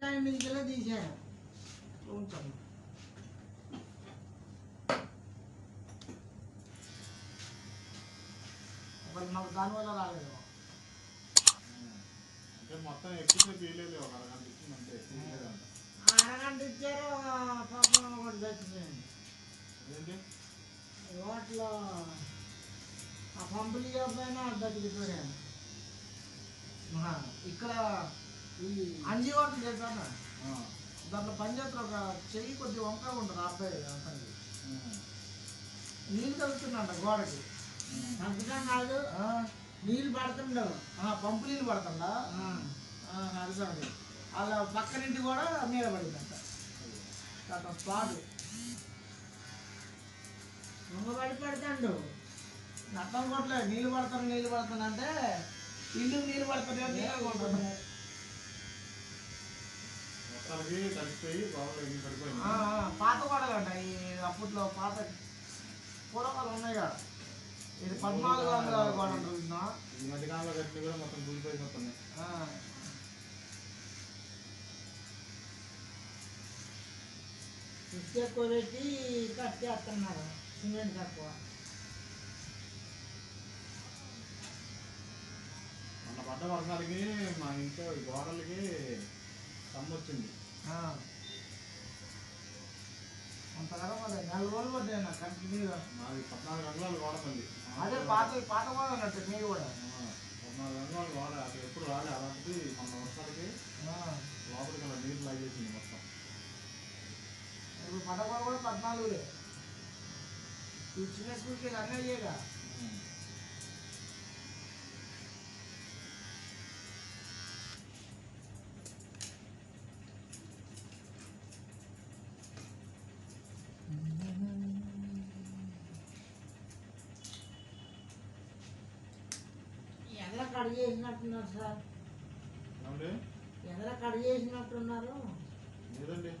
Time మీదకెళ్ళి తీసాను ఉంచాను. ఒకటి నాకు దానివల్ల రాలేదు. మొత్తం ఎక్కువ తీయలేదు, ఒక అరగంట ఇచ్చిందంటే అరగంట ఇచ్చారు. పాపం ఒకటి చచ్చిపోయింది. ఏంటి వాటిలో ఆ పంపులు పైన బతికిపోయాను. ఇక్కడ ఈ అంజీ వాటర్ చేశాను. దాంట్లో పనిచేస్తారు. ఒక చెయ్యి కొద్దిగా వంకగా ఉంటుంది. అబ్బాయి అతనికి నీళ్ళు తగ్గుతుందంట గోడకి. తగ్గడం కాదు, నీళ్ళు పడుతుండవు. పంపు నీళ్ళు పడుతుందా అది వాళ్ళ పక్కనింటి కూడా మీద పడిందంట. స్పాట్ దొంగ పడతాడు. అర్థం కొట్టలేదు. నీళ్ళు పడతాను అంటే ఇల్లు నీళ్ళు పడతాడు. నీళ్ళు అనుకుంటున్నాను. పాత గోడలు అంట. ఈ అప్పట్లో పాత పూర్వకాలు ఉన్నాయి కదా. ఇది 1400 గోడ ఉంటుంది. ఈ మధ్యకాలంలో కట్టిన కూడా మొత్తం కూలిపోయి మొత్తం ఇసుక ఎక్కువ పెట్టి కట్టేస్తున్నారు. సిమెంట్ తక్కువ. మొన్న పడ్డ వర్షాలకి మా ఇంట్లో గోడలకి వచ్చింది. అంతగా 4 రోజులు పడ్డాయి నాకు కంటిన్యూగా. మాది 14 అంగుళాలు గోడ ఉంది. అదే పాత గోడ అన్నట్టు మీరు కూడా 14 అంగుళాలు గోడ. అసలు ఎప్పుడు రాలే అలాంటిది. మొన్న వర్షాలకి లోపలికి అలా నీళ్ళు లాగేసింది మొత్తం. ఇప్పుడు పడ్డ గోడ కూడా 14. చిన్న స్కూల్కి అన్నీ అయ్యేగా. ఎదల కడిగి చేసినట్టున్నారు సార్. ఎదల కడిగి చేసినట్టున్నారు. లేదండి,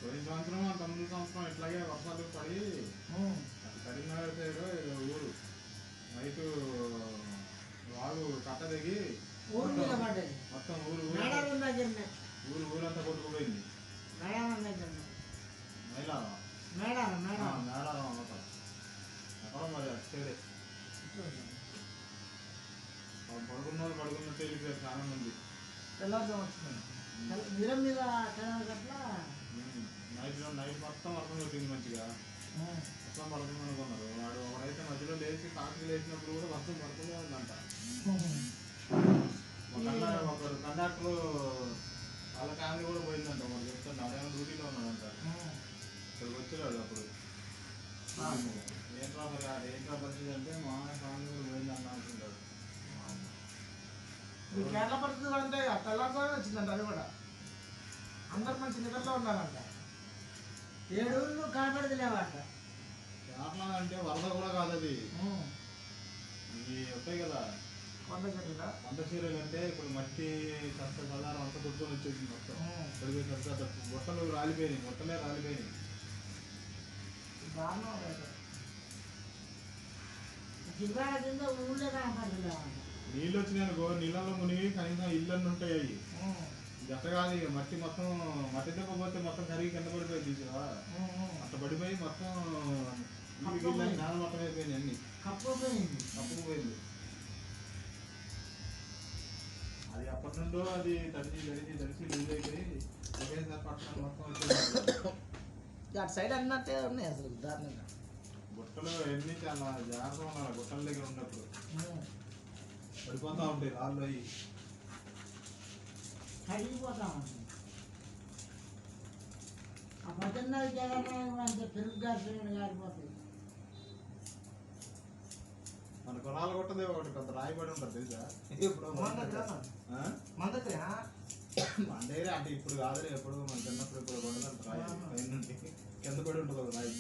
పోయిన సంవత్సరం 9 సంవత్సరం ఇట్లాగే వర్షాలు పడి అటు కరీంనగర్ సైడ్ ఏదో ఊరు నైట్ వాగు కట్ట దిగి మొత్తం ఊరంతా కొట్టుకుపోయింది. మేడారం అన్నమాట. ఎక్కడ మరి అటు సైడే పడుకున్న వాళ్ళు పడుకున్నట్టు వెళ్ళిపోయారు చాలా మంది. నైట్ మొత్తం వర్షం కొట్టింది మంచిగా. వర్షం పడుతుంది అనుకున్నారు. వాడు ఒకడైతే మధ్యలో లేచి కాకి లేచినప్పుడు కూడా వర్షం పడుతూనే ఉందంట. ఒకరు కండక్టర్ వాళ్ళ ఫ్యామిలీ కూడా పోయిందంట. వాళ్ళు చెప్తాను అదేమో డ్యూటీలో ఉన్నాడంట. ఇక్కడికి వచ్చాడు అప్పుడు. ఏంట్రా పరిస్థితి అంటే మా ఫ్యామిలీ కూడా పోయిందంట అనుకుంటాడు. కేరళ పరిస్థితి అంటే తెల్లారితోనే వచ్చిందంట. అది కూడా అందరు మంచి నిద్రలో ఉన్నారంట. 7 ఊళ్ళు కనపడితే లేవంట. కేరళ అంటే వరద కూడా కాదు అది. ఇవి ఉంటాయి కదా కొండ చీరలు అంటే ఇప్పుడు మట్టి చల్లారం అంతా కొట్టుకొని వచ్చేసింది మొత్తం. బొట్టలు రాలిపోయినాయి. మొత్తమే రాలిపోయినాయి. నీళ్ళు వచ్చినాయనుకో నీళ్ళలో మునిగి కనీసం ఇళ్ళన్నీ ఉంటాయి. అవి జత కాదు. ఇక మట్టి మొత్తం మట్టి దెబ్బపోతే మొత్తం కరిగి కింద పడిపోయింది. చూసావా అట్లా పడిపోయి మొత్తం నేల మొత్తం అయిపోయింది. అన్ని కప్పుకుపోయింది. అది అప్పటి నుండో అది తడిచి లూజ్ అయిపోయి ఒకేసారి పట్టణం మొత్తం వచ్చేది. అటు సైడ్ అన్నట్టే ఉన్నాయి అసలు దారుణంగా. గుట్టలు ఎన్ని చాలా జాగ్రత్తగా ఉన్నారు. గుట్టల దగ్గర ఉన్నప్పుడు పడిపోతూ ఉంటాయి రాళ్ళు అవి. కడిగిపోతా ఉంటుంది. ఆ పద్దెనిమిది జగన్ అంతే పెరుగు గారిపోయిన గారిపోతుంది. మన కొనాలు కొట్టదే ఒకటి కొంత రాయబడి ఉంటుంది తెలుసా? ఇప్పుడు మండేరే అంటే ఇప్పుడు కాదులే, ఎప్పుడు మన చిన్నప్పుడు ఇప్పుడు కొట్టదంట రాయి పైన నుండి కింద పడి ఉంటుంది ఒక రాయి.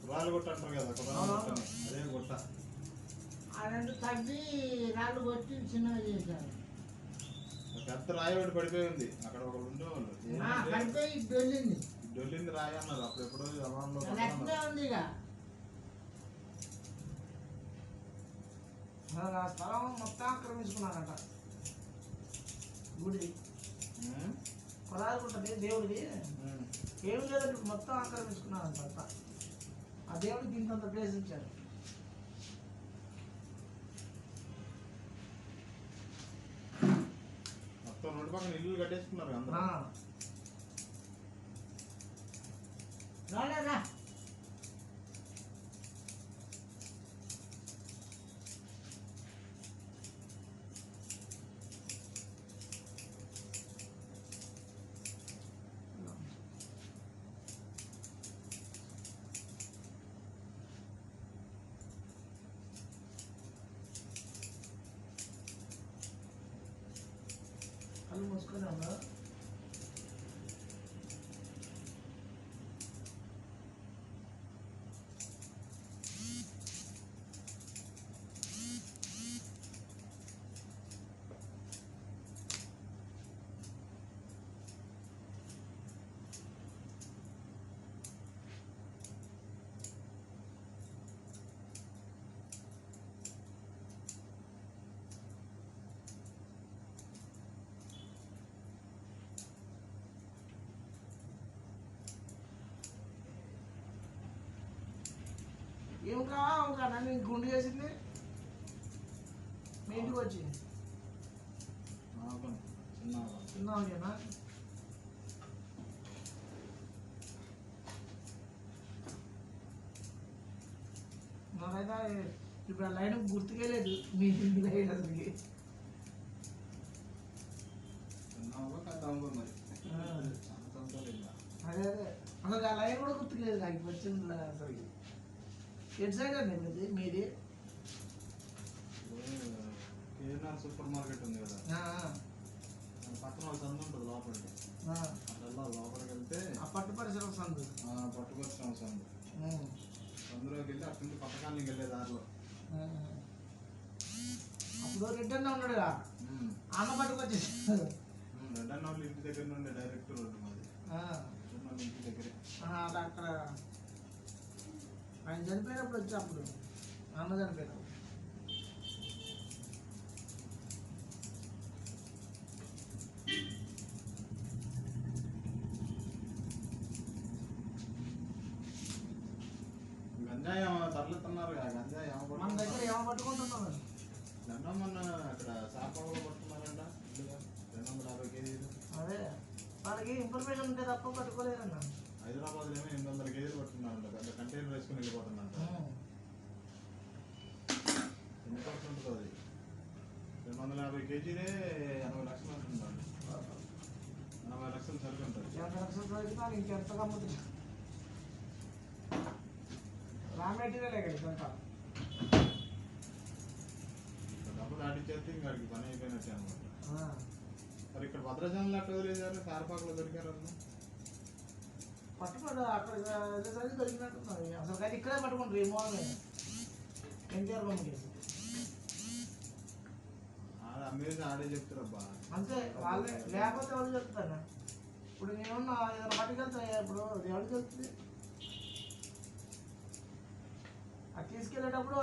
కురాలు కొట్ట అంటారు కదా, కురాలు కొట్టని అదే కొట్ట. ఆ రెండు తగ్గి రాళ్ళు కొట్టి చిన్నగా చేశారు. పెద్ద రాయి ఒకటి పడిపోయి ఉంది అక్కడ, ఒకరు ఉండేవాళ్ళు పడిపోయి డొల్లింది. డొల్లింది రాయి అన్నారు అప్పుడు ఎప్పుడో జవాన్లో ఉంది. ఇక ఆ స్థలం మొత్తం ఆక్రమించుకున్నారంట. గుడి కొలాదుకుంటుంది దేవుడిది, ఏమి లేదంటే మొత్తం ఆక్రమించుకున్నారంట అంతా. ఆ దేవుడికి ఇంతంత ప్లేస్ ఇచ్చారు. మొత్తం రోడ్డు పక్కన ఇల్లు కట్టేసుకున్నారు అందరూ. రాలేరా కళ్ళు మూసుకొని ఉన్నా. ఏం కావాలి నేను గుండు చేసింది మీ ఇంటికి వచ్చి చిన్న ఓకేనా? నాకైతే ఇప్పుడు ఆ లైన్ గుర్తుకే లేదు మీ ఇంటి లైన్ అసలుకి. అదే అదే అసలు ఆ లైన్ కూడా గుర్తులేదు నాకు వచ్చింది అసలుకి. ఎటు సైడ్ అండి మీది? కేఎన్ఆర్ సూపర్ మార్కెట్ ఉంది కదా, పక్కన ఒక సందు ఉంటుంది లోపలికి. అట్లా లోపలికి వెళ్తే ఆ పట్టు పరిశ్రమ సందు, పట్టు పరిశ్రమ సందు, అందులోకి వెళ్ళి అటు నుంచి పట్టకాలకి వెళ్ళే దారిలో. అప్పుడు రెడ్డన్న ఉన్నాడుగా, అన్న పట్టుకొచ్చేసి రెడ్డన్న వాళ్ళ ఇంటి దగ్గర నుండి డైరెక్ట్ రోడ్డు మాది, ఇంటి దగ్గరే. అలా అక్కడ ఆయన చనిపోయినప్పుడు వచ్చి, అప్పుడు అన్న చనిపోయినప్పుడు గంజాయి తరలిస్తున్నారు. గంజాయి మన దగ్గర ఏమో పట్టుకుంటున్నాం. నిన్న మొన్న అక్కడ సాపంలో పట్టుకున్నారంట 250 కేజీలు. అదే వాళ్ళకి ఇన్ఫర్మేషన్ ఉంటే తప్ప పట్టుకోలేదన్న. హైదరాబాద్ ఏమో 800 కేజీలు పట్టుకున్నారంట, పెద్ద కంటైనర్ వేసుకుని వెళ్ళిపోతుందంట. ఎన్ని పర్సెంట్ ఉంటుంది అది? 250 కేజీలే 80 లక్షలు అంటున్నారు. 80 లక్షలు సరుకు ఉంటుంది. 80 లక్షలు సరిగినా ఇంకెంత కమ్ముతుంది? రా మెటీరియలే కదా ఇదంతా. డబ్బులు ఆడిచ్చేస్తే ఇంకా అడిగి పని అయిపోయినట్టే అనమాట. మరి ఇక్కడ భద్రాచలంలో అట్లా వదిలేసారు, కారపాకలో దొరికారు అన్న పట్టుకోడు. అక్కడ వెళ్ళేసరికి దొరికినట్టున్నారు. అసలు కానీ ఇక్కడే పట్టుకుంటారు. ఏమో ఎన్టీఆర్ బొమ్మ కేసు అమ్మేసి ఆడే చెప్తారబ్బా. అంతే, వాళ్ళే లేకపోతే ఎవరు చెప్తాను. ఇప్పుడు నేనున్నా ఏదైనా పట్టుకెళ్తా, ఇప్పుడు ఎవరు చెప్తుంది? అది తీసుకెళ్ళేటప్పుడు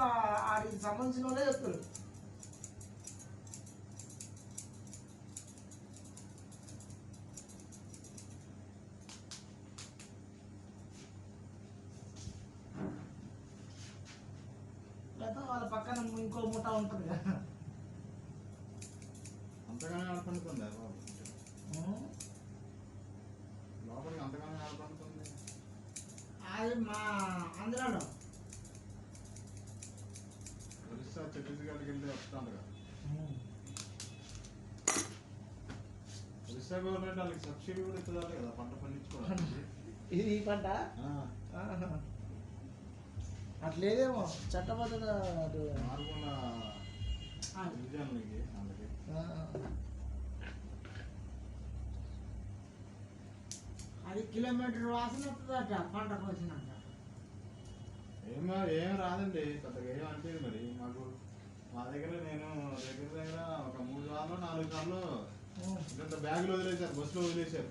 వాడికి సంబంధించిన వాళ్ళే చెప్తారు. లేదా వాళ్ళ పక్కన ఇంకో మూట ఉంటుంది కదా. అంతగానే ఆడపడుతుంది బాబు, లోపలికి అంతగానే ఆడపడుతుంది. అది మా ఆంధ్రాలో ఒరిస్సా ఛత్తీస్గఢ్కి వెళ్ళి వస్తాను కదా. ఎక్స్ట్రా గవర్నమెంట్ వాళ్ళకి సబ్సిడీ కూడా ఇస్తుందా కదా పంట పండించుకోవడానికి. ఇది ఈ పంట ఆహా. అట్లేదేమో చట్టబద్ధత మారుమూల గిరిజనులకి వాళ్ళకి. అది కిలోమీటర్ వాసన వస్తుందట పంటకు వచ్చినాక. ఏం రాదండి పెద్దగా ఏం అనిపించింది మరి మాకు. మా దగ్గర నేను దగ్గర ఒక 3 సార్లు 4 సార్లు ఇంత బ్యాగులు వదిలేశారు, బస్సులో వదిలేశారు.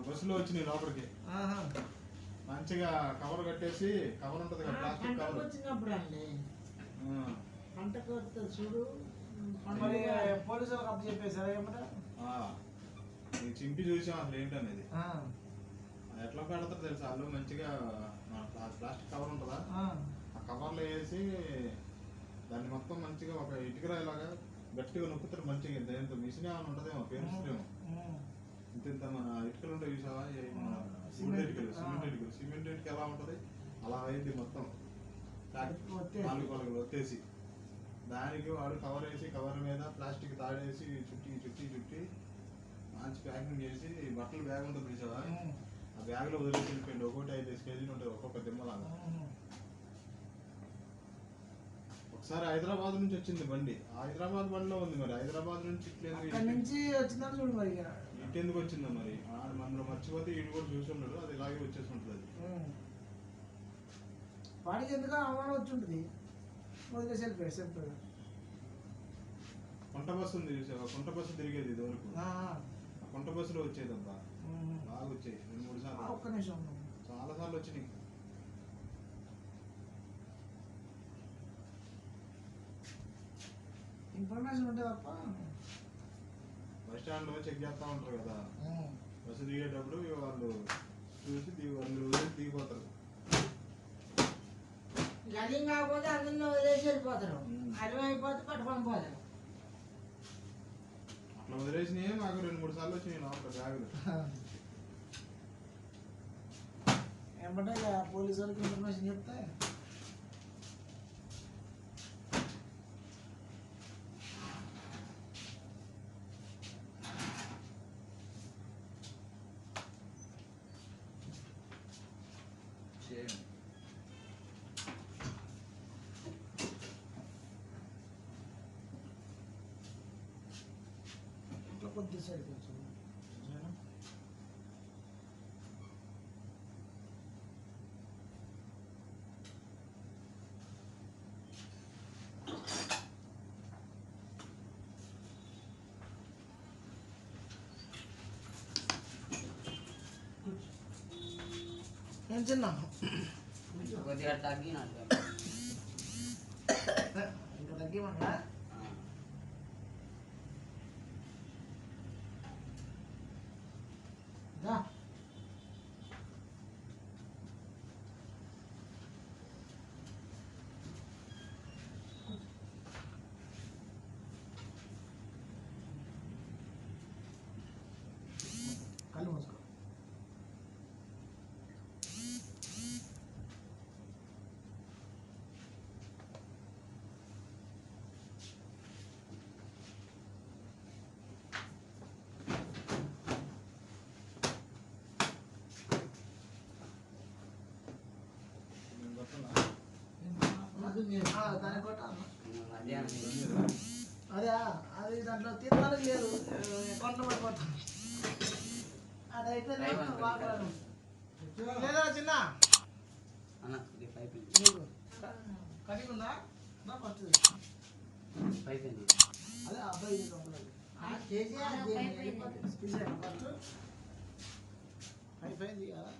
బస్సులో వచ్చినాయి లోపలికి. మంచిగా కవర్ కట్టేసి, కవర్ ఉంటుంది కదా ప్లాస్టిక్ కవర్. వచ్చినప్పుడు అండి పంటకు వస్తుంది చూడు, పోలీసులకు అప్పు చెప్పేశారా ఏమన్నా? చింపి చూసాం అసలు ఏంటనేది. ఎట్లా పెడతారు తెలుసా వాళ్ళు, మంచిగా ప్లాస్టిక్ కవర్ ఉంటుందా, ఆ కవర్లో వేసి దాన్ని మొత్తం మంచిగా ఒక ఇటుకరాయిలాగా గట్టిగా నొక్కుతారు. మంచిగా దేంతో మిషన్ ఏమైనా ఉంటుందేమో, పేరుస్తుందేమో. ఇంత మన ఇటుకలు ఉంటాయి చూసావా, సిమెంట్ ఇటుక ఎలా ఉంటుంది అలా అయింది మొత్తం. 4 పలుగులు వచ్చేసి దానికి వాడు కవర్ వేసి, కవర్ మీద ప్లాస్టిక్ తాడేసి చుట్టి మంచి ప్యాకింగ్ చేసి, బట్టలు బ్యాగ్ ఉంటుంది చూసావా, ఆ బ్యాగ్లో వదిలేసి వెళ్ళిపోయింది. ఒక్కొక్కటి 5 కేజీలు ఉంటుంది ఒక్కొక్క దిమ్మలాగా. ఒకసారి హైదరాబాద్ నుంచి వచ్చింది బండి, హైదరాబాద్ బండిలో ఉంది. మరి హైదరాబాద్ నుంచి వచ్చిందని చూడు మరి ఇటెందుకు వచ్చిందో మరి. మనలో మర్చిపోతే ఇటు కూడా చూసి ఉండడు, అది ఇలాగే వచ్చేసి ఉంటుంది. అది వాడికి ఎందుకు అవమానం వచ్చి ఉంటుంది, వదిలేసి వెళ్ళిపోయాడు. కొంట బస్సు ఉంది చూసావా, కొంట బస్సు తిరిగేది ఇదివరకు. కొంట బస్సులో వచ్చేదబ్బా, బాగా వచ్చాయి 2-3 సార్లు. ఒక్క నిమిషం, చాలా సార్లు వచ్చినాయి. ఇన్ఫర్మేషన్ ఉంటే తప్ప. బస్ స్టాండ్ లో చెక్ చేస్తా ఉంటారు కదా, బస్సు దిగేటప్పుడు వాళ్ళు చూసి వాళ్ళు దిగిపోతారు. అది కాకపోతే అందరినీ వదిలేసి వెళ్ళిపోతారు, అర్థమైపోతే పట్టుకొని పోతారు. అట్లా వదిలేసినాయి మాకు 2-3 సార్లు వచ్చినాయి లోపల బ్యాగులు. ఏమంటే పోలీసు వాళ్ళకి ఇన్ఫర్మేషన్ చెప్తే కొద్ది సైడ్ కొంచెం ఏం చిన్న కొద్దిగా తగ్గినట్టు ఇంకా తగ్గిమన్నా. కళ్ళు మూసుకో. దాని కొట్ట అదే అది దాంట్లో తీర్థానికి లేదు, కొండ పడిపోతాం. అది అయిపోయింది లేదా చిన్న కటింగ్ ఉందా ఫస్ట్ అదే అబ్బాయి ఫస్ట్ అయిపోయింది కదా.